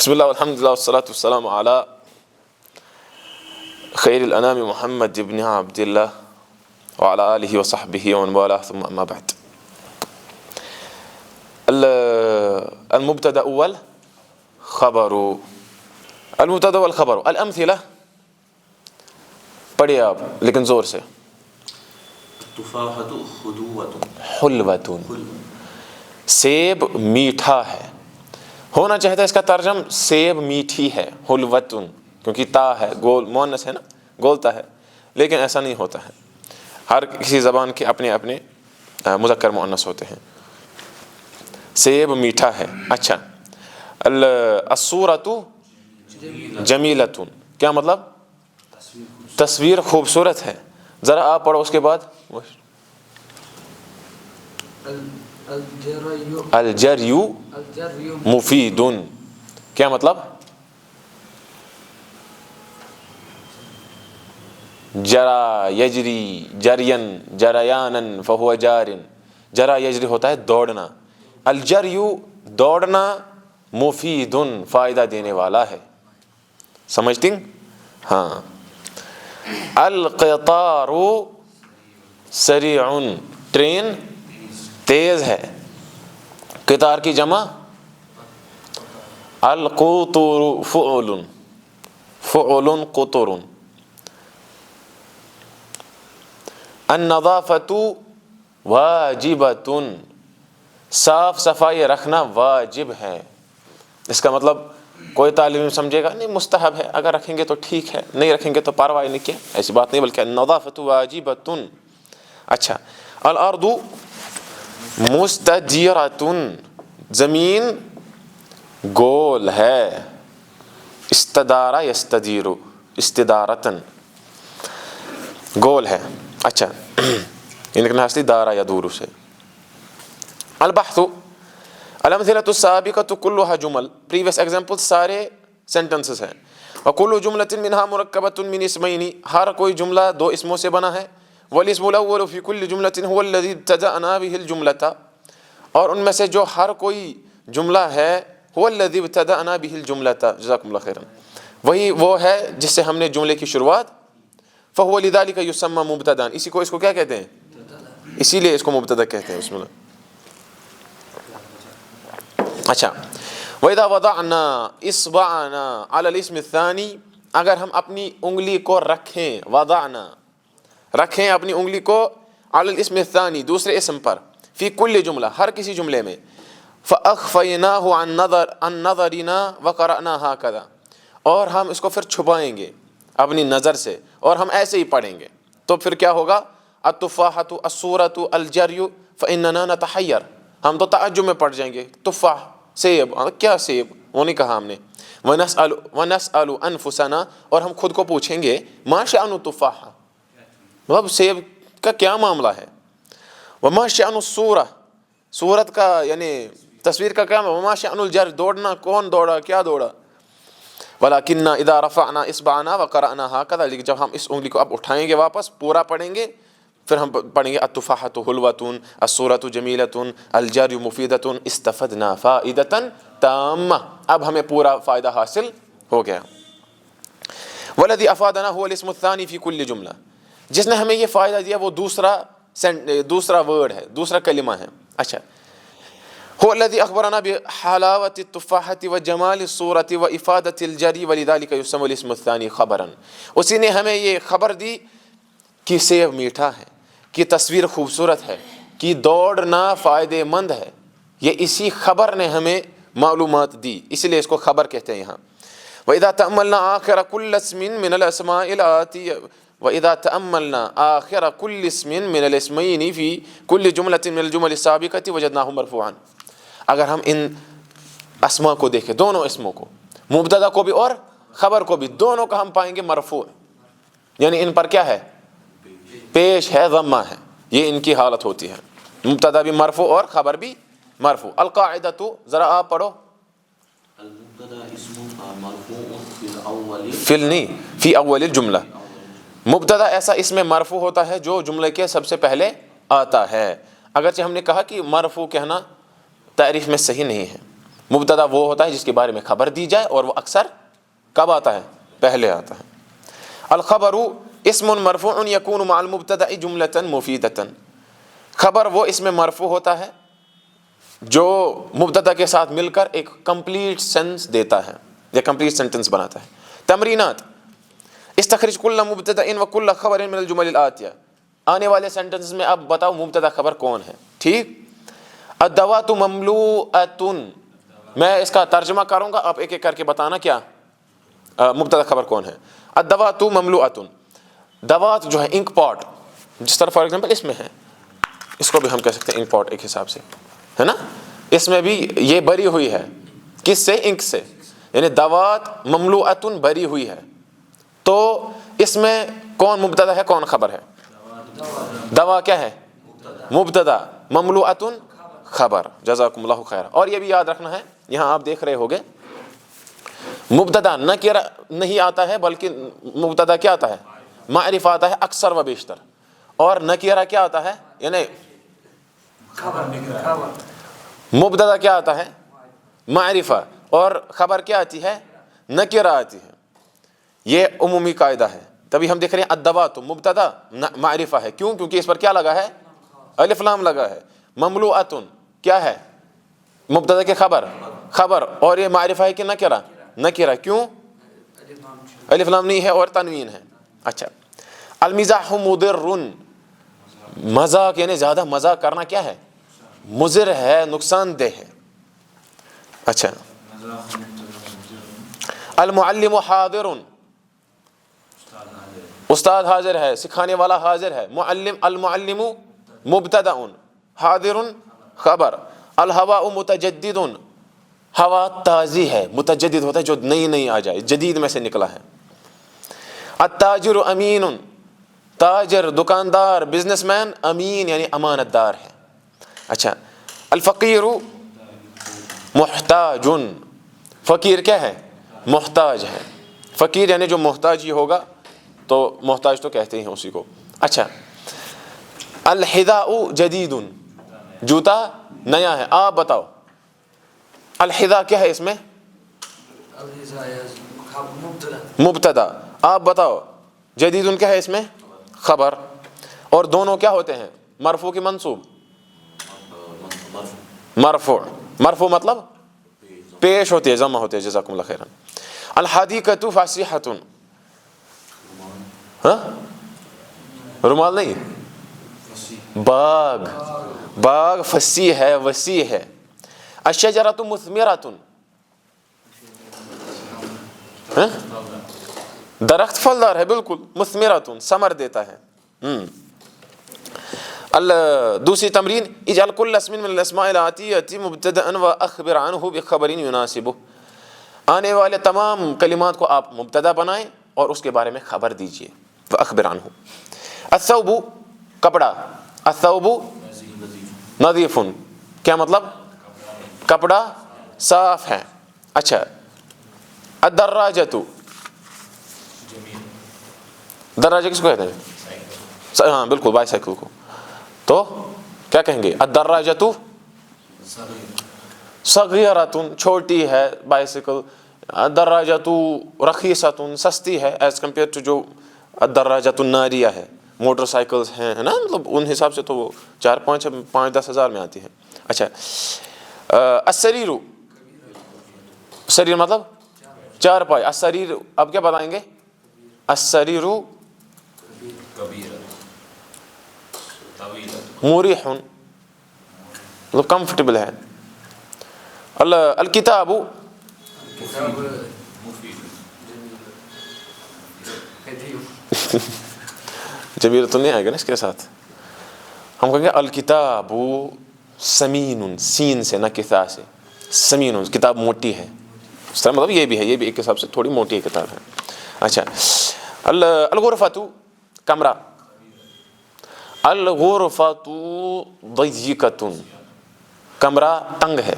بسم اللہ والحمد للہ والصلاة والسلام علی خیر الانام محمد ابن عبد اللہ وعلی آلہ وصحبہ ومن والاه ثم اما بعد. المبتدا والخبر. المبتدا والخبر. الامثلہ پڑھیے آپ لیکن زور سے. تفاحۃ خدوۃ حلوۃ. سیب میٹھا ہے. ہونا چاہتا ہے اس کا ترجم سیب میٹھی ہے. حلوۃ کیونکہ تا ہے، گول مؤنث ہے نا، گولتا ہے، لیکن ایسا نہیں ہوتا ہے. ہر کسی زبان کے اپنے اپنے مذکر مؤنث ہوتے ہیں. سیب میٹھا ہے. اچھا. الصورۃ جمیلۃ. کیا مطلب؟ تصویر خوبصورت ہے. ذرا آپ پڑھو اس کے بعد. الجری مفید. کیا مطلب؟ جرا یجری جرین جریانا فہو جار. جرا یجری ہوتا ہے دوڑنا. الجری دوڑنا، مفید فائدہ دینے والا ہے. سمجھتے ہیں؟ ہاں. القطار سریع. ٹرین تیز ہے. قطار کی جمع القطور. فعل فعل قطر. النظافۃ واجبۃ. صاف صفائی رکھنا واجب ہے. اس کا مطلب کوئی طالب علم سمجھے گا نہیں مستحب ہے، اگر رکھیں گے تو ٹھیک ہے، نہیں رکھیں گے تو پرواہ نہیں کیا، ایسی بات نہیں، بلکہ النظافۃ واجبۃ. اچھا. الارض مستدیرۃ. زمین گول ہے. استدار یستدیر استدارتن، گول ہے. اچھا. لیکن اصلی دارا یدور سے. البحث. الامثلۃ السابقۃ کلها جمل. پریویس ایگزامپل سارے سینٹنسز ہیں. وکل جملۃ منها مرکبۃ من اسمین. ہر کوئی جملہ دو اسموں سے بنا ہے. والاسم الاول فی کل جملۃ هو الذی ابتدأنا به الجملۃ. اور ان میں سے جو ہر کوئی جملہ ہے هو الذی ابتدأنا به الجملۃ. جزاکم اللہ خیرا. وہی وہ ہے جس سے ہم نے جملے کی شروعات. فهو لذلك يسمى مبتدا. اسی کو کیا کہتے ہیں؟ اسی لیے اس کو مبتدا کہتے ہیں. بسم اللہ. اچھا. وَإِذَا وَضَعْنَا إِصْبَعَنَا عَلَى الْإِسْمِ الثَّانِي. اگر ہم اپنی انگلی کو رکھیں، وضعنا رکھیں اپنی انگلی کو علی الاسم الثانی دوسرے اسم پر، فی کل جملہ ہر کسی جملے میں، فَأَخْفَيْنَاهُ عَنْ نَظَرِنَا وَقَرَأْنَا هَكَذَا. اور ہم اس کو پھر چھپائیں گے اپنی نظر سے اور ہم ایسے ہی پڑھیں گے. تو پھر کیا ہوگا؟ التفاحۃ الصورۃ الجری فإننا نتحیر. ہم تو تعجب میں پڑ جائیں گے. تفاح سیب، کیا سیب؟ وہ نہیں کہا ہم نے. وَنَسْأَلُ أَنفُسَنَا. اور ہم خود کو پوچھیں گے ما شأن التفاح، مطلب سیب کا کیا معاملہ ہے. وما شأن الصورہ، صورت کا یعنی تصویر کا کیا. وما شأن الجر، دوڑنا، کون دوڑا، کیا دوڑا. وَلَكِنَّا إِذَا رَفَعْنَا إِصْبَعَنَا وَقَرَأْنَا هَكَذَا. لیکن جب ہم اس انگلی کو اب اٹھائیں گے واپس، پورا پڑھیں گے، پھر ہم پڑھیں گے التفاحۃ حلوۃ الصورۃ جمیلۃ الجر مفیدۃ استفدنا فائدۃ تامہ. اب ہمیں پورا فائدہ حاصل ہو گیا. والذی افادنا هو الاسم الثانی فی کل جملہ. جس نے ہمیں یہ فائدہ دیا وہ دوسرا ورڈ ہے، دوسرا کلمہ ہے. اچھا. هو الذی اخبرنا بحلاوۃ التفاحۃ وجمال الصورۃ وافادۃ الجری ولذلک یسمى الاسم الثانی خبرا. اسی نے ہمیں یہ خبر دی کہ سیب میٹھا ہے، کہ تصویر خوبصورت ہے، کہ دوڑنا فائدہ مند ہے. یہ اسی خبر نے ہمیں معلومات دی، اسی لیے اس کو خبر کہتے ہیں یہاں. وَإِذَا تَأَمَّلْنَا آخِرَ كُلِّ اسْمٍ مِّنَ الْأَسْمَاءِ الْآتِيَةِ وَإِذَا تَأَمَّلْنَا آخِرَ كُلِّ اسْمٍ مِّنَ الْإِسْمَيْنِ فِي كُلِّ جُمْلَةٍ مِّنَ الْجُمَلِ السَّابِقَةِ وَجَدْنَاهُ مَرْفُوعًا. اگر ہم ان اسماء کو دیکھیں، دونوں اسموں کو، مبتدا کو بھی اور خبر کو بھی، دونوں کا ہم پائیں گے مرفوع، یعنی ان پر کیا ہے؟ پیش ہے، ضمہ ہے. یہ ان کی حالت ہوتی ہے. مبتدا بھی مرفوع اور خبر بھی مرفوع. القاعدۃ. ذرا آپ پڑھو. المبتدا اسم مرفوع فی الاول فی اول الجملہ. مبتدا ایسا اس میں مرفوع ہوتا ہے جو جملے کے سب سے پہلے آتا ہے. اگرچہ ہم نے کہا کہ مرفوع کہنا تعریف میں صحیح نہیں ہے، مبتدا وہ ہوتا ہے جس کے بارے میں خبر دی جائے، اور وہ اکثر کب آتا ہے؟ پہلے آتا ہے۔ الخبر اسم مرفوع یکون مع المبتدا جملة مفیدة، خبر وہ اس میں مرفوع ہوتا ہے جو مبتدا کے ساتھ مل کر ایک کمپلیٹ سینس دیتا ہے یا کمپلیٹ سینٹنس بناتا ہے۔ تمرینات، استخرج کل مبتدا وکل خبر من الجمل الآتیہ، آنے والے سینٹنس میں اب بتاؤ مبتدا خبر کون ہے، ٹھیک؟ الدوات مملوءۃ، میں اس کا ترجمہ کروں گا، آپ ایک ایک کر کے بتانا کیا مبتدا خبر کون ہے۔ الدوات مملوءۃ، دوات جو ہے انک پاٹ، جس طرح فار ایگزامپل اس میں ہے، اس کو بھی ہم کہہ سکتے ہیں انک پاٹ ایک حساب سے، ہے نا؟ اس میں بھی یہ بری ہوئی ہے، کس سے؟ انک سے، یعنی دوات مملوءۃ بری ہوئی ہے، تو اس میں کون مبتدا ہے کون خبر ہے؟ دوا کیا ہے؟ مبتدا، مملوءۃ خبر۔ جزاکم اللہ خیر۔ اور یہ بھی یاد رکھنا ہے، یہاں آپ دیکھ رہے ہوگے مبتدا نکرہ نہیں آتا ہے، بلکہ مبتدا کیا آتا ہے؟ معرفہ آتا ہے اکثر و بیشتر، اور نکرہ کیا آتا ہے؟ یعنی مبتدا کیا آتا ہے؟ معرفہ، اور خبر کیا آتی ہے؟ نکرہ آتی ہے۔ یہ عمومی قاعدہ ہے، تبھی ہم دیکھ رہے ہیں الدوات مبتدا معرفہ ہے، کیوں؟ کیونکہ اس پر کیا لگا ہے؟ الف لام لگا ہے۔ مملوءۃ کیا ہے؟ مبتدا کے خبر، اور یہ معرفہ ہے کہ نکرہ، کیوں؟ الف لام نہیں ہے اور تنوین ہے۔ اچھا، المزاح مضر، مذاق یعنی زیادہ مذاق کرنا کیا ہے؟ مضر ہے، نقصان دہ ہے۔ اچھا، المعلم حاضر، استاد حاضر ہے، سکھانے والا حاضر ہے۔ المعلم مبتدا، حاضر خبر۔ الہواء متجدد، ہوا تازی ہے، متجدد ہوتا ہے جو نئی آ جائے، جدید میں سے نکلا ہے۔ التاجر امین، تاجر دکاندار بزنس مین، امین یعنی امانت دار ہے۔ اچھا، الفقیر محتاج، فقیر کیا ہے؟ محتاج ہے، فقیر یعنی جو محتاج ہی ہوگا تو محتاج تو کہتے ہیں اسی کو۔ اچھا، الحذاء جدید، جوتا نیا ہے۔ آپ بتاؤ الحذاء کیا ہے اس میں؟ مبتدا۔ آپ بتاؤ جدید کیا ہے اس میں؟ خبر۔ اور دونوں کیا ہوتے ہیں؟ مرفوع کی منصوب؟ مرفوع مطلب پیش ہوتی ہے، ضمہ ہوتی ہے۔ جزاکم اللہ خیرا۔ الحدیقۃ فصیحۃ، ہاں رومال نہیں، باغ فصیح ہے، وسیع ہے۔ الشجرۃ مثمرۃ، درخت پھلدار ہے، بالکل، مثمرۃ ثمر دیتا ہے۔ دوسری تمرین، اجعل کل اسم من الاسماء الآتیۃ مبتدأ واخبر عنہ بخبر یناسبہ، آنے والے تمام کلمات کو آپ مبتدا بنائیں اور اس کے بارے میں خبر دیجیے۔ واخبر عنہ۔ الثوب کپڑا، الثوب نظیف، کیا مطلب؟ کپڑا صاف ہے۔ اچھا، الدراجۃ، دراجہ کس کو کہتے ہیں؟ ہاں بالکل، بائی سائیکل کو، تو کیا کہیں گے؟ الدراجۃ صغیرۃ، چھوٹی ہے بائسیکل۔ الدراجۃ رخیصۃ، سستی ہے ایز کمپیئر ٹو جو الدراجۃ الناریہ ہے، موٹر سائیکلز ہیں، ہے نا، مطلب ان حساب سے تو وہ 4-5-10 ہزار میں آتی ہے۔ اچھا، السریر، سریر مطلب چارپائی، السریر اب کیا بتائیں گے؟ السریر مریح، مطلب کمفرٹیبل ہے۔ الکتاب جبیر تو نہیں آئے گا نا اس کے ساتھ، ہم کہیں گے الکتاب سمین، سین سے نہ کتا سے، سمین، کتاب موٹی ہے، اس طرح مطلب یہ بھی ہے، یہ بھی ایک حساب سے تھوڑی موٹی کتاب ہے۔ اچھا، الغرفۃ کمرہ، الغرفۃ ضیقۃ، کمرہ تنگ ہے،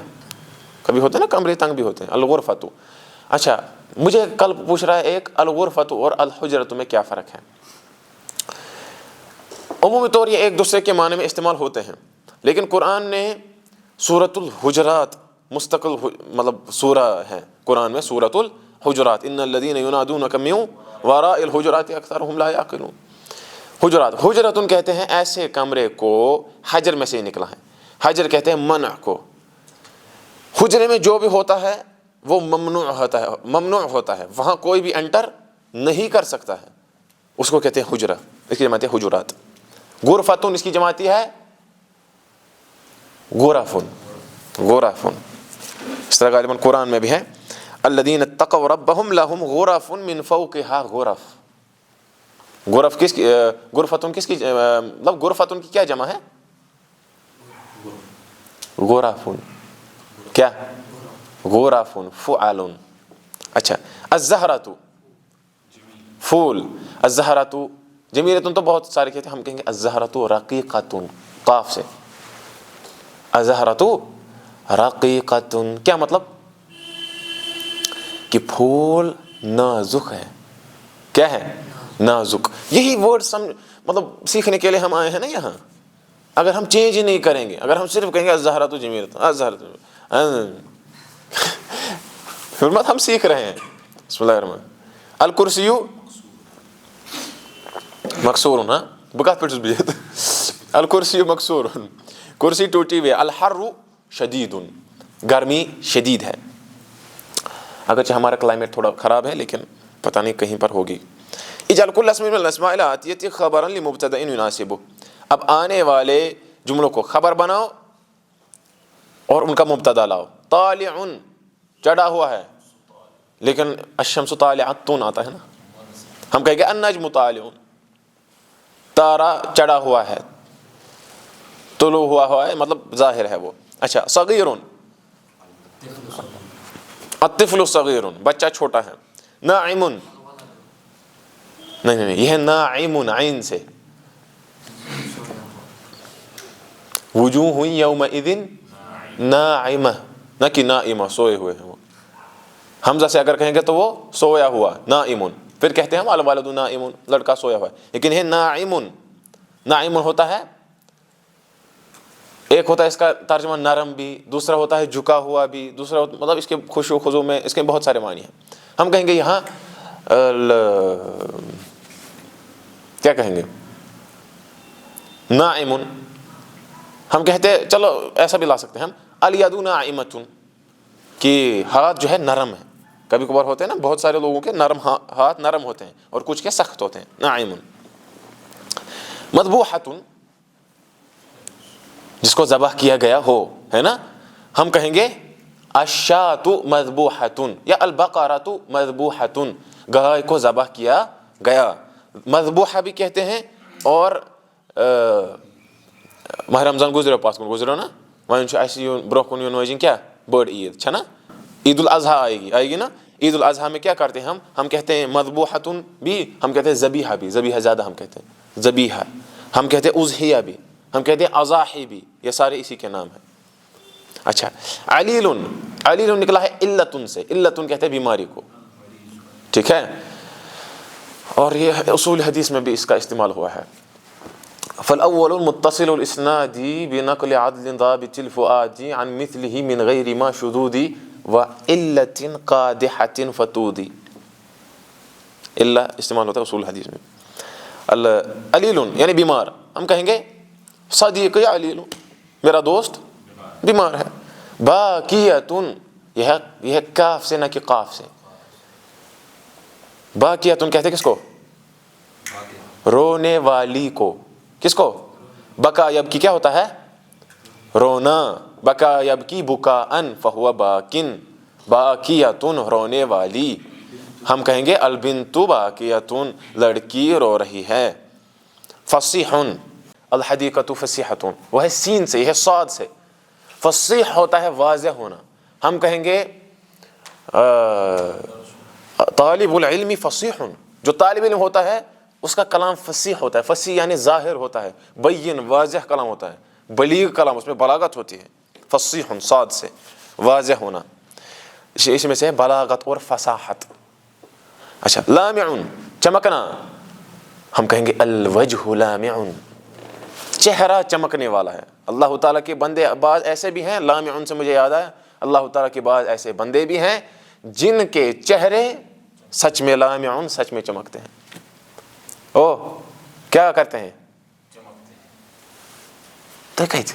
کبھی ہوتا ہے نا کمرے تنگ بھی ہوتے ہیں۔ الغرفۃ۔ اچھا، مجھے کل پوچھ رہا ہے ایک، الغرفۃ اور الحجرۃ میں کیا فرق ہے؟ عمومی طور یہ ایک دوسرے کے معنی میں استعمال ہوتے ہیں، لیکن قرآن نے سورۃ الحجرات مستقل مطلب سورہ ہے قرآن میں، سورۃ الحجرات، ان الذین ینادونک من وراء الحجرات اکثرهم لا یعقلون۔ حجرات، حجرتن کہتے ہیں ایسے کمرے کو، حجر میں سے ہی نکلا ہے، حجر کہتے ہیں منع کو، حجرے میں جو بھی ہوتا ہے وہ ممنوع ہوتا ہے، ممنوع ہوتا ہے، وہاں کوئی بھی انٹر نہیں کر سکتا ہے، اس کو کہتے ہیں حجرہ، اس کی جماعت ہے حجرات۔ غرفتن اس کی جماعتی ہے غرفن، غرفن، اس طرح غالباً قرآن میں بھی ہے الذین اتقوا ربهم لهم غرف من فوقها غرف۔ غرف کس کی، غرفتن کس کی، مطلب غرفتن کی کیا جمع ہے؟ غرفن، کیا؟ غرفن، فعلن۔ اچھا، الزہرۃ پھول، الزہرۃ جمیلۃ تو بہت سارے کہتے ہیں، ہم کہیں گے الزہرۃ رقیقۃ، قاف سے، الزہرۃ رقیقۃ، کیا مطلب؟ کہ پھول نازک ہے، کیا ہے؟ نازک۔ یہی ورڈ مطلب سیکھنے کے لیے ہم آئے ہیں نا یہاں۔ اگر ہم چینج ہی نہیں کریں گے، اگر ہم صرف کہیں گے الزہرۃ جمیلۃ، الزہرۃ، پھر مت ہم سیکھ رہے ہیں۔ بسم اللہ الرحمن الکرسی مکسور، ہاں بکات پہ بیت، الکرسی مکسور، کرسی ٹوٹی ہوئی، الحر شدید، گرمی شدید ہے۔ اگرچہ ہمارا کلائمیٹ تھوڑا خراب ہے لیکن پتہ نہیں کہیں پر ہوگی۔ اجعل کل اسم من الاسماء الاتیہ خبرا لمبتدأ یناسبہ، اب آنے والے جملوں کو خبر بناؤ اور ان کا مبتدا لاؤ۔ طالع چڑھا ہوا ہے، لیکن الشمس طالعۃ آتا ہے نا، ہم کہیں گے النجم طالع، تارا چڑھا ہوا ہے، طلوع ہوا ہے مطلب ظاہر ہے وہ۔ اچھا، صغیر، الطفل صغیر، بچہ چھوٹا ہے۔ ناعم، نہیں، یہ ہے ناعم عین سے، وجوہ یومئذ ناعمہ، نہ کہ نائمہ، سوئے ہوئے ہیں وہ۔ حمزہ سے اگر کہیں گے تو وہ سویا ہوا، نائم، پھر کہتے ہیں ہم الولد نائم، لڑکا سویا ہوا ہے، لیکن یہ ناعم، ناعم ہوتا ہے، ایک ہوتا ہے اس کا ترجمہ نرم بھی، دوسرا ہوتا ہے جھکا ہوا بھی، دوسرا مطلب اس کے خشوع خضوع میں اس کے بہت سارے معنی ہیں۔ ہم کہیں گے یہاں کیا کہیں گے؟ ناعم، ہم کہتے ہیں چلو ایسا بھی لا سکتے ہیں ہم الید ناعمۃ، کہ ہاتھ جو ہے نرم ہے۔ کبھی کبھار ہوتے ہیں نا بہت سارے لوگوں کے نرم ہاتھ نرم ہوتے ہیں اور کچھ کے سخت ہوتے ہیں۔ ناعم۔ مذبوحۃ، جس کو ذبح کیا گیا ہو، ہے نا، ہم کہیں گے الشاۃ مذبوحۃ یا البقرۃ مذبوحۃ، گائے کو ذبح کیا گیا۔ مذبوحہ بھی کہتے ہیں، اور ماہ رمضان گزرو پاس کن گزرو نا، وہیں چھو ایسی برو کن یون ویجن کیا بڑ عید چھا نا، عید الاضحیٰ آئے گی نا۔ عید الاضحیٰ میں کیا کرتے ہیں ہم کہتے ہیں مذبوحۃ بھی، ہم کہتے ہیں ذبیحہ بھی، ذبیحہ زیادہ ہم کہتے ہیں ذبیحہ، ہم کہتے ہیں اضحیہ بھی، ہم کہتے ہیں اضاحی بھی، یہ سارے اسی کے نام ہیں۔ اچھا، علیل، علیل نکلا ہے علتن سے، علتن کہتے ہیں بیماری کو، ٹھیک ہے، اور یہ اصول حدیث میں بھی اس کا استعمال ہوا ہے۔ فالاول متصل الاسناد بنقل عدل ضابط الفؤاد عن مثله من غیر ما شذوذ وعلت قادحۃ فتود، الا استعمال ہوتا ہے اصول حدیث میں۔ علیل یعنی بیمار، ہم کہیں گے صدیقی علیل، میرا دوست بیمار ہے۔ باقیتن، یہ کاف سے نہ کہ قاف سے، باقیتن کہتے ہیں کس کو؟ رونے والی کو، کس کو؟ بکا یبکی کیا ہوتا ہے؟ رونا، بکا یبکی بکاءن فہو باکن، باقیتن رونے والی، ہم کہیں گے البنت باقیتن لڑکی رو رہی ہے۔ فصیح، الحدیقۃ فصیحۃ، وہ ہے سین سے، یہ ہے صاد سے، فصیح ہوتا ہے واضح ہونا، ہم کہیں گے طالب العلم فصیح، جو طالب علم ہوتا ہے اس کا کلام فصیح ہوتا ہے، فصیح یعنی ظاہر ہوتا ہے، بین واضح کلام ہوتا ہے، بلیغ کلام، اس میں بلاغت ہوتی ہے۔ فصیح صاد سے واضح ہونا، اس میں سے ہے بلاغت اور فصاحت۔ اچھا، لامع چمکنا، ہم کہیں گے الوجہ لامع، چہرہ چمکنے والا ہے۔ اللہ تعالیٰ کے بندے بعض ایسے بھی ہیں، لامع سے مجھے یاد آیا، اللہ تعالیٰ کے بعض ایسے بندے بھی ہیں جن کے چہرے سچ میں لامعون، سچ میں چمکتے ہیں. او کیا کرتے ہیں؟ تو کہتے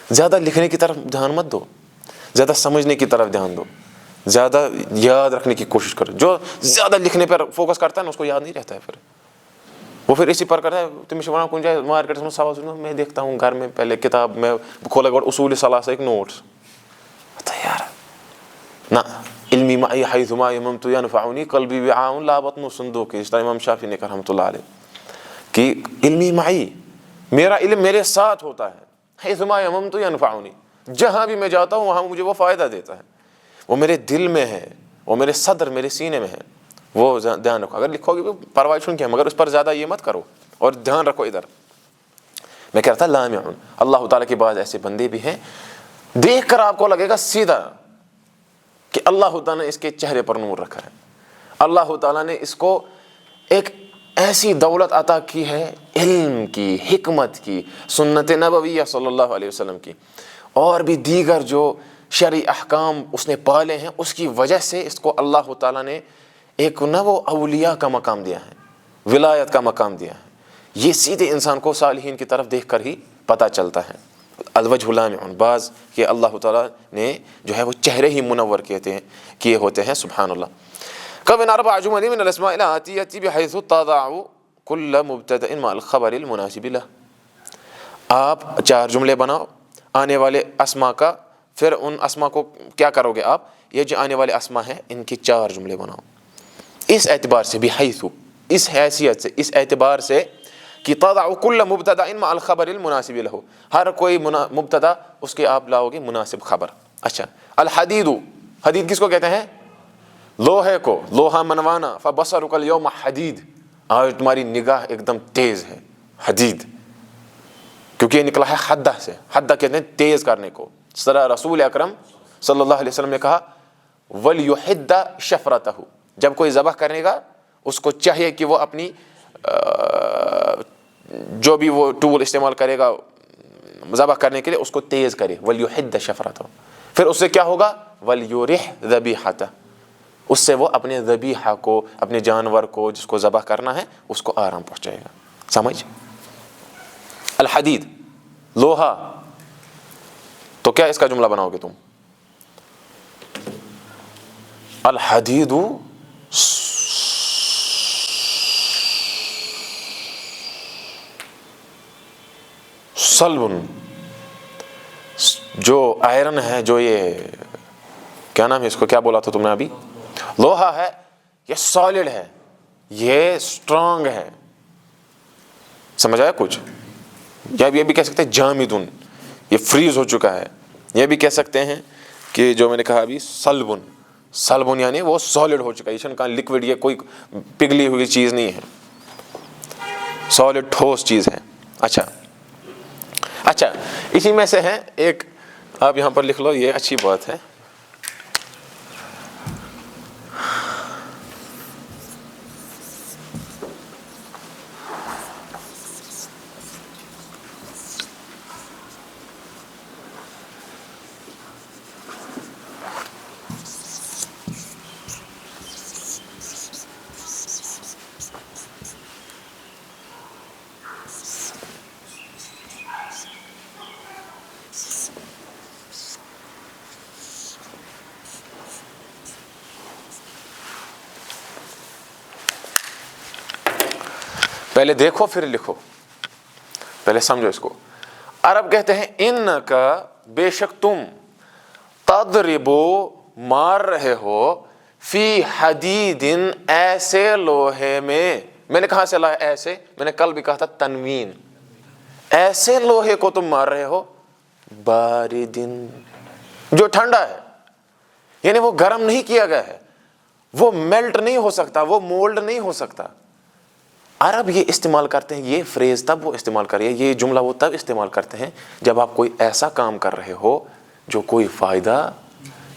زیادہ لکھنے کی طرف دھیان مت دو، زیادہ سمجھنے کی طرف دھیان دو، زیادہ یاد رکھنے کی کوشش کرو. جو زیادہ لکھنے پر فوکس کرتا ہے نا اس کو یاد نہیں رہتا ہے، پھر وہ پھر اسی پر کرتا ہے. تم شبانہ کون جائے مارکیٹ میں سوال سنو، میں دیکھتا ہوں گھر میں پہلے کتاب میں کھولا گوڑ اصول ثلاثہ ایک نوٹس تو یار نہ علمی معی حیثما یممت ینفعنی قلبی وعاء لا بطن صندوق. اس طرح امام شافعی نے کہا رحمۃ اللہ علیہ کہ علمی معی، میرا علم میرے ساتھ ہوتا ہے، حیثما یممت ینفعنی، جہاں بھی میں جاتا ہوں وہاں مجھے وہ فائدہ دیتا ہے، وہ میرے دل میں ہے، وہ میرے صدر میرے سینے میں ہے. وہ دھیان رکھو. اگر لکھو گے پرواہ چھن کے مگر اس پر زیادہ یہ مت کرو اور دھیان رکھو. ادھر میں کہہ رہا تھا لامعون، اللہ تعالیٰ کے بعض ایسے بندے بھی ہیں دیکھ کر آپ کو لگے گا سیدھا کہ اللہ تعالیٰ نے اس کے چہرے پر نور رکھا ہے، اللہ تعالیٰ نے اس کو ایک ایسی دولت عطا کی ہے، علم کی، حکمت کی، سنت نبویہ صلی اللہ علیہ وسلم کی، اور بھی دیگر جو شرعی احکام اس نے پالے ہیں. اس کی وجہ سے اس کو اللہ تعالیٰ نے ایک نہ وہ اولیاء کا مقام دیا ہے، ولایت کا مقام دیا ہے. یہ سیدھے انسان کو صالحین کی طرف دیکھ کر ہی پتہ چلتا ہے. الوجہ لامع، بعض کہ اللہ تعالیٰ نے جو ہے وہ چہرے ہی منور کیے ہوتے ہیں. سبحان اللہ. کون اربع جمل من الاسماء الاتیہ بحیث تضع کل مبتدأ مع الخبر المناسب له. آپ 4 جملے بناؤ آنے والے اسما کا، پھر ان اسما کو کیا کرو گے آپ؟ یہ جو آنے والے اسما ہیں ان کے 4 جملے بناؤ. اس اعتبار سے بحیث، اس حیثیت سے، اس اعتبار سے کہ تضع کل مبتدأ مع الخبر المناسب له، ہر کوئی مبتدا اس کے آپ لاؤ گے مناسب خبر. اچھا، الحدید، حدید کس کو کہتے ہیں؟ لوہے کو، لوہا منوانا. فبصرک اليوم حدید، آج تمہاری نگاہ ایک دم تیز ہے، حدید، کیونکہ یہ نکلا ہے حدہ سے. حدہ کہتے ہیں تیز کرنے کو. سرا رسول اکرم صلی اللہ علیہ وسلم نے کہا وَلْيُحِدَّ شَفْرَتَهُ، جب کوئی ذبح کرے گا اس کو چاہیے کہ وہ اپنی جو بھی وہ ٹول استعمال کرے گا ذبح کرنے کے لیے اس کو تیز کرے. وَلْيُحِدَّ شَفْرَتَهُ، پھر اس سے کیا ہوگا؟ وَلْيُرِحْ ذَبِيحَتَهُ، اس سے وہ اپنے ذبیحہ کو، اپنے جانور کو جس کو ذبح کرنا ہے اس کو آرام پہنچائے گا. سمجھ؟ الحدید، لوہا. تو کیا اس کا جملہ بناؤ گے تم؟ الحدید صلب، جو آئرن ہے، جو یہ کیا نام ہے اس کو، کیا بولا تھا تم نے ابھی؟ لوہا ہے، یہ سالڈ ہے، یہ اسٹرانگ ہے. سمجھ آیا کچھ؟ یا یہ بھی کہہ سکتے ہیں جامدن، یہ فریز ہو چکا ہے. یہ بھی کہہ سکتے ہیں کہ جو میں نے کہا ابھی صلبن، صلبن یعنی وہ سالڈ ہو چکا ہے، یہ کا لکوڈ، یہ کوئی پگھلی ہوئی چیز نہیں ہے، سالڈ ٹھوس چیز ہے. اچھا، اسی میں سے ہے ایک، آپ یہاں پر لکھ لو، یہ اچھی بات ہے. پہلے دیکھو پھر لکھو، پہلے سمجھو اس کو. عرب کہتے ہیں ان کا، بے شک تم، تضربو، مار رہے ہو، فی حدید، ایسے لوہے میں. میں نے کہاں سے لایا ایسے؟ میں نے کل بھی کہا تھا تنوین. ایسے لوہے کو تم مار رہے ہو، باردن، جو ٹھنڈا ہے، یعنی وہ گرم نہیں کیا گیا ہے، وہ میلٹ نہیں ہو سکتا، وہ مولڈ نہیں ہو سکتا. عرب یہ استعمال کرتے ہیں، یہ فریز تب وہ استعمال کریے، یہ جملہ وہ تب استعمال کرتے ہیں جب آپ کوئی ایسا کام کر رہے ہو جو کوئی فائدہ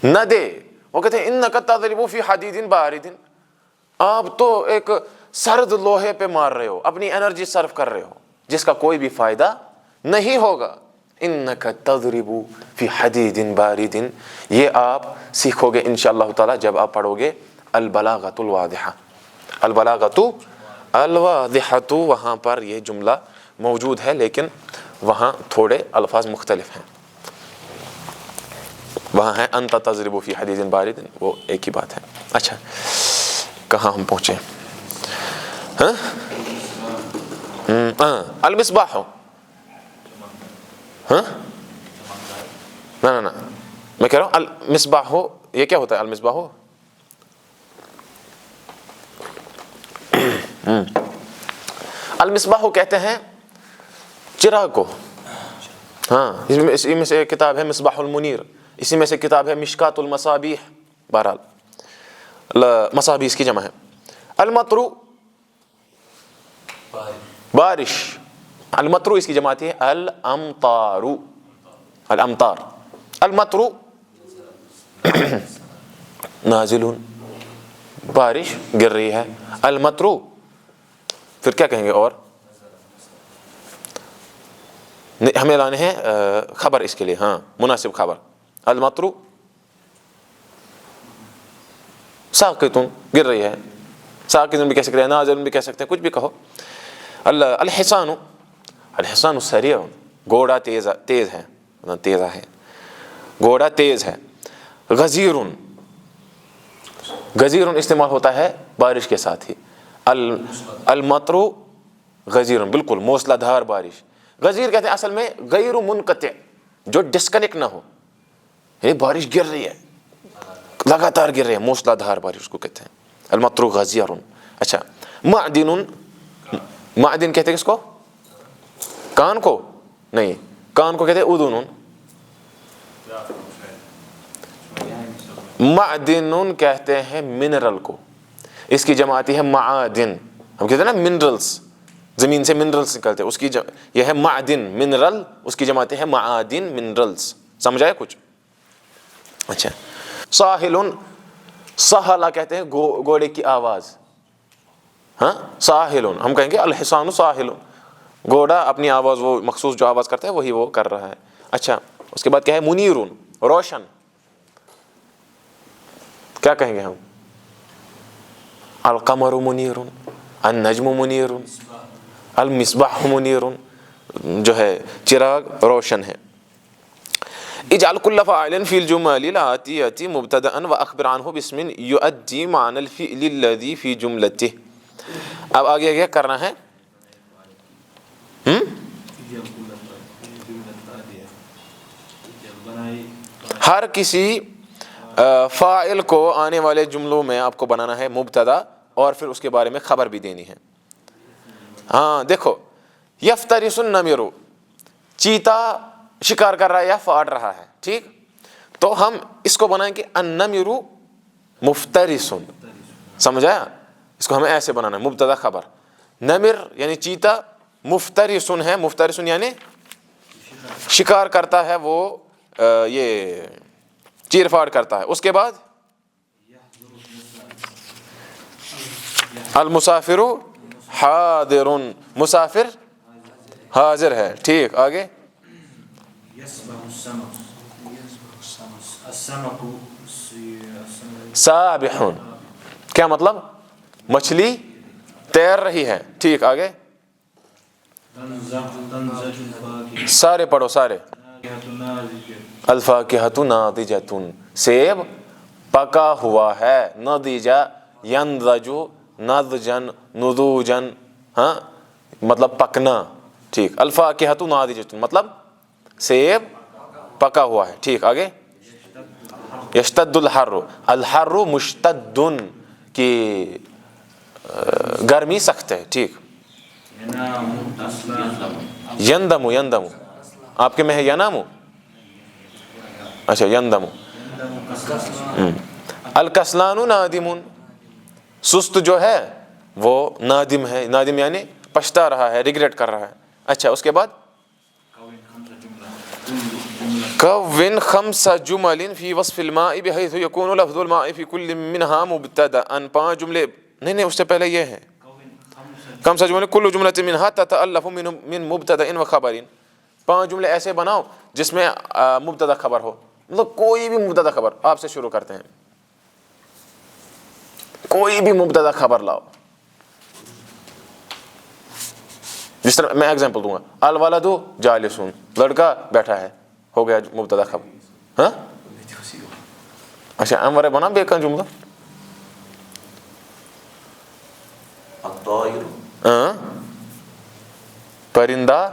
نہ دے. وہ کہتے ہیں انک تضرب فی حدید بارد، آپ تو ایک سرد لوہے پہ مار رہے ہو، اپنی انرجی صرف کر رہے ہو جس کا کوئی بھی فائدہ نہیں ہوگا. انک تضرب فی حدید بارد، یہ آپ سیکھو گے انشاءاللہ تعالی جب آپ پڑھو گے البلاغۃ الواضحہ. البلاغۃ الواضحۃ، وہاں پر یہ جملہ موجود ہے لیکن وہاں تھوڑے الفاظ مختلف ہیں. وہاں ہے انت تضرب فی حدید بارد، وہ ایک ہی بات ہے. اچھا کہاں ہم پہنچے؟ المصباح، نہ میں کہہ رہا ہوں المصباح، یہ کیا ہوتا ہے المصباح؟ المصباح کہتے ہیں چراغ کو. ہاں اسی میں سے ایک کتاب ہے مصباح المنیر، اسی میں سے کتاب ہے مشکات المصابیح. بہرحال مصابیح اس کی جمع ہے. المطر بارش، المطر اس کی جمع آتی ہے الامطار. الامطار، المطر نازل، بارش گر رہی ہے. المطر پھر کیا کہیں گے؟ اور ہمیں لانے ہیں خبر اس کے لیے، ہاں مناسب خبر. المطر ساقط، گر رہی ہے. ساقط بھی کہہ سکتے ہیں، نازل بھی کہہ سکتے ہیں، کچھ بھی کہو. الحصان، الحصان سریع، گھوڑا تیز ہے، تیز ہے، گھوڑا تیز ہے. غزیر، غزیر استعمال ہوتا ہے بارش کے ساتھ ہی. المطر غزیر، بالکل موسلا دھار بارش. غزیر کہتے ہیں اصل میں غیر منقطع، جو ڈسکنیکٹ نہ ہو، یہ بارش گر رہی ہے لگاتار گر رہی ہے، موسلا دھار بارش اس کو کہتے ہیں المطر غزیر. اچھا معدن، معدن کہتے ہیں کس کو؟ کان کو؟ نہیں، کان کو کہتے ہیں اذن. معدن کہتے ہیں منرل کو، اس کی جمع آتی ہے معادن. ہم کہتے ہیں نا منرلز، زمین سے منرلز نکلتے ہیں، اس کی یہ ہے معدن منرل، اس کی جمع آتی ہے معادن منرلز. سمجھ آیا کچھ؟ اچھا ساحل، سہلا کہتے ہیں گھوڑے کی آواز. ہاں ساحل، ہم کہیں گے الحصان ساحل، گھوڑا اپنی آواز، وہ مخصوص جو آواز کرتا ہے وہی وہ کر رہا ہے. اچھا اس کے بعد کیا ہے؟ منیر، روشن. کیا کہیں گے ہم؟ القمر منیر، النجم منیر، المصباح منیر، جو ہے چراغ روشن ہے. اجعل كل فاعل في الجمل الآتية مبتدأ وأخبر عنه باسم يؤدي معنى الفعل الذي في جملته. اب آگے کیا کرنا ہے؟ ہر کسی فاعل کو آنے والے جملوں میں آپ کو بنانا ہے مبتدا، اور پھر اس کے بارے میں خبر بھی دینی ہے. ہاں دیکھو، یفترس النمر، چیتا شکار کر رہا ہے یا پھاڑ رہا ہے، ٹھیک؟ تو ہم اس کو بنائیں گے النمر مفترس. سمجھ آیا؟ اس کو ہمیں ایسے بنانا ہے مبتدا خبر. نمر یعنی چیتا، مفترسن ہے، مفترسن یعنی شکار کرتا ہے، وہ یہ چیر پھاڑ کرتا ہے. اس کے بعد المسافر حاضر، مسافر حاضر ہے، ٹھیک. آگے سابح، کیا مطلب؟ مچھلی تیر رہی ہے، ٹھیک. آگے سارے پڑھو سارے. الفاکہۃ ناضجۃ، سیب پکا ہوا ہے. نضج ینضج نضجن نضوجن، ہاں مطلب پکنا، ٹھیک. الفاکہۃ ناضجۃ مطلب سیب پکا ہوا ہے، ٹھیک. آگے یشتد الحر، الحر مشتد کی گرمی سخت ہے، ٹھیک. یندم، یندم آپ کے میں ہے ینام، اچھا یندم. الکسلان نادم، سست جو ہے وہ نادم ہے. نادم یعنی پچھتا رہا ہے، ریگریٹ کر رہا ہے. اچھا اس کے بعد کون خمس جمل فی وصف الماء بحیث یکون لفظ الماء فی کل منها مبتدأ. 5 جملے، نہیں اس سے پہلے یہ ہے خمس جمل کل جملۃ منها تتألف من مبتدأ و خبر. 5 جملے ایسے بناؤ جس میں مبتدا خبر ہو، مطلب کوئی بھی مبتدا خبر. آپ سے شروع کرتے ہیں، کوئی بھی مبتدا خبر لاؤ. جس طرح میں ایگزامپل دوں گا، الولد جالسون، لڑکا بیٹھا ہے، ہو گیا مبتدا خبر. ہاں اچھا امر بنا بے کا جملہ. الطائر ہاں پرندہ،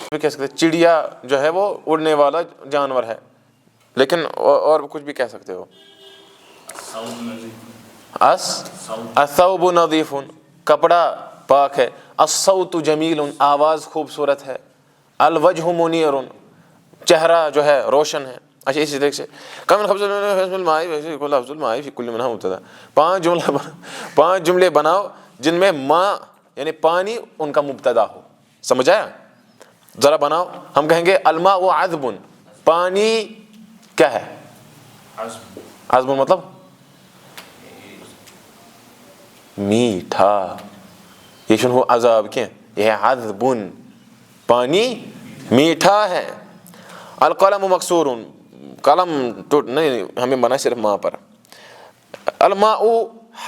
بھی کہہ سکتے چڑیا جو ہے وہ اڑنے والا جانور ہے، لیکن اور کچھ بھی کہہ سکتے ہو. الثوب نظیف، کپڑا پاک ہے. الصوت جمیل، آواز خوبصورت ہے. الوجہ منیر، چہرہ جو ہے روشن ہے. اچھا اسی طریقے سے کمن خبز الماء لفظ الماء فی کل منہا مبتدا. 5 جملے بناؤ جن میں ماء یعنی پانی ان کا مبتدا ہو. سمجھ آیا؟ ذرا بناؤ. ہم کہیں گے الماء عذب، پانی کیا ہے؟ عذب مطلب میٹھا. یہ شنو ہو عذاب کیا، یہ ہے عذب، پانی میٹھا ہے. القلم مکسور، قلم نہیں ہمیں بنا صرف ماں پر. الماء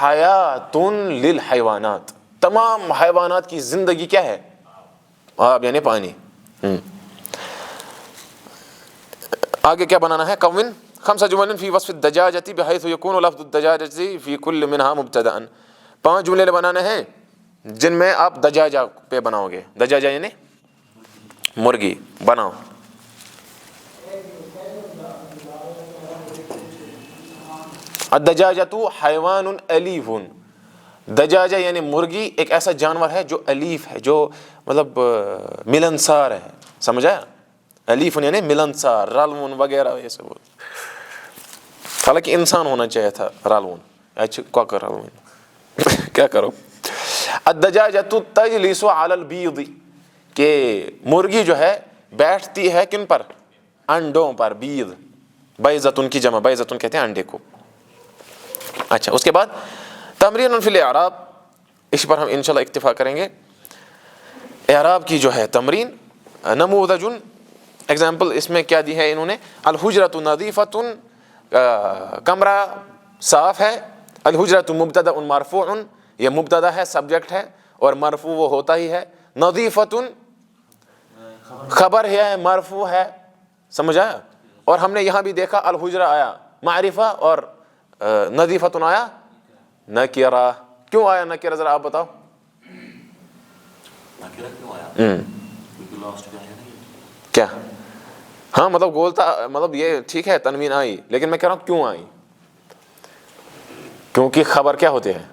حیات للحیوانات، تمام حیوانات کی زندگی کیا ہے؟ آب یعنی پانی. آگے کیا بنانا ہے؟ کون 5 جمل فی وصف الدجاجة بحيث يكون لفظ الدجاجة في كل منها مبتدأ. 5 جملے بنانے ہیں جن میں آپ دجاجہ پہ بناؤ گے. دجاجہ یعنی مرغی. بناؤ. الدجاجۃ حیوان الیف، دجاجہ یعنی مرغی ایک ایسا جانور ہے جو الیف ہے، جو مطلب ملنسار ہے. سمجھا؟ الیف یعنی ملنسار، رلون وغیرہ یہ سب. حالانکہ انسان ہونا چاہیے تھا رلون. اچھا کاکر رلون کیا کرو. الدجاجۃ تجلس علی البیض، کہ مرغی جو ہے بیٹھتی ہے کن پر؟ انڈوں پر. بیض بیضۃ کی جمع، بیضۃ کہتے ہیں انڈے کو. اچھا اس کے بعد تمرین فی الاعراب، اس پر ہم انشاءاللہ اکتفا کریں گے. اعراب کی جو ہے تمرین. نموذج ایگزامپل اس میں کیا دی ہے انہوں نے؟ الحجرۃ نظیفۃ، کمرہ صاف ہے. الحجرۃ مبتدا مرفوع، یہ مبتدا ہے سبجیکٹ ہے اور مرفوع وہ ہوتا ہی ہے. نظیفۃ خبر ہے مرفوع ہے. سمجھ آیا؟ اور ہم نے یہاں بھی دیکھا الحجرہ آیا معرفہ اور نظیفۃ آیا نکرہ. کیوں آیا نکرہ ذرا آپ بتاؤ. نکرہ کیوں آیا؟ کیونکہ لاسٹ پہ آیا نہیں کیا؟ ہاں مطلب گولتا مطلب یہ ٹھیک ہے تنوین آئی، لیکن میں کہہ رہا ہوں کیوں آئی؟ کیونکہ خبر کیا ہوتے ہیں؟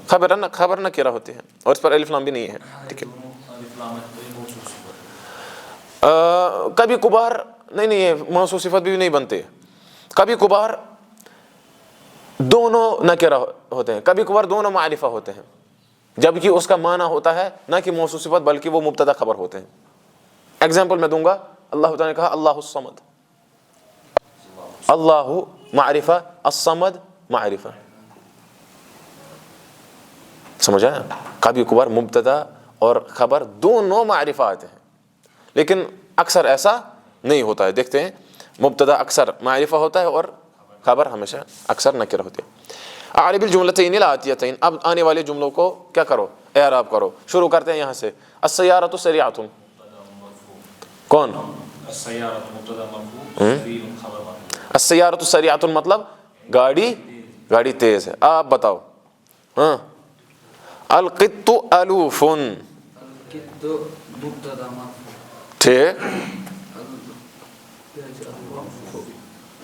خبر نکرہ ہوتے ہیں اور اس پر الف لام بھی نہیں ہے. ٹھیک ہے. کبھی کبھار نہیں یہ موصوف صفت بھی نہیں بنتے. کبھی کبھار دونوں نکرہ ہوتے ہیں، کبھی کبھار دونوں معرفہ ہوتے ہیں، جبکہ اس کا معنی ہوتا ہے نہ کہ موصوف صفت بلکہ وہ مبتدا خبر ہوتے ہیں. ایگزامپل میں دوں گا. اللہ تعالیٰ نے کہا اللہ الصمد، اللہ معرفہ، الصمد معرفہ. سمجھا؟ کبھی کبھار مبتدا اور خبر دونوں معرفہ آتے ہیں، لیکن اکثر ایسا نہیں ہوتا ہے. دیکھتے ہیں مبتدا اکثر معرفہ ہوتا ہے اور خبر ہمیشہ اکثر نکرہ ہوتی ہے. اعرب الجملتین الاتیتین، اب آنے والے جملوں کو کیا کرو؟ اعراب کرو. شروع کرتے ہیں یہاں سے. السیارۃ سریعۃ، کون؟ السیارۃ سریعۃ مطلب گاڑی تیز ہے. آپ بتاؤ. ہاں القط الوف، ٹھیک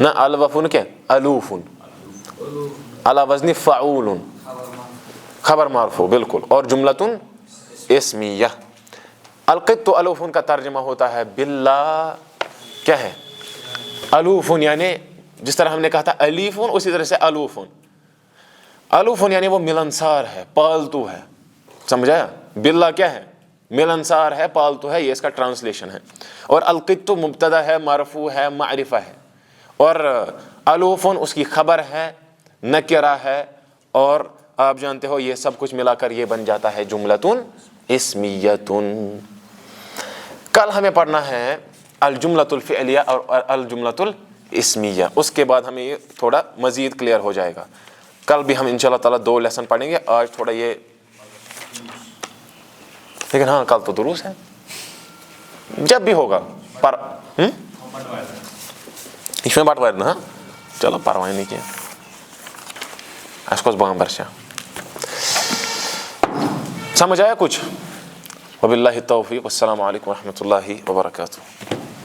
نہ الوفن کیا؟ الوفن علی وزن فعول، خبر مرفوع بالکل. اور جملۃ اسمیہ. القط الوفن کا ترجمہ ہوتا ہے باللہ کیا ہے؟ الوفن یعنی جس طرح ہم نے کہا تھا الیفن، اسی طرح سے الوفن. الوفن یعنی وہ ملنسار ہے، پالتو ہے. سمجھایا؟ باللہ کیا ہے؟ ملنسار ہے، پالتو ہے. یہ اس کا ٹرانسلیشن ہے. اور القط مبتدا ہے، مرفوع ہے، معرفہ ہے. اور الوفن اس کی خبر ہے، نکرہ ہے. اور آپ جانتے ہو یہ سب کچھ ملا کر یہ بن جاتا ہے جملتن اسمیتن. کل ہمیں پڑھنا ہے الجملۃ الفعلیہ اور الجملۃ الاسمیہ، اس کے بعد ہمیں یہ تھوڑا مزید کلیئر ہو جائے گا. کل بھی ہم انشاءاللہ تعالیٰ 2 لیسن پڑھیں گے، آج تھوڑا یہ، لیکن ہاں کل تو دروس ہے جب بھی ہوگا پر اس میں بٹ نا. چلو پرواہ نہیں کیا اس کو بام برشا. سمجھ آیا کچھ؟ وباللہ التوفیق، السلام علیکم ورحمۃ اللہ وبرکاتہ.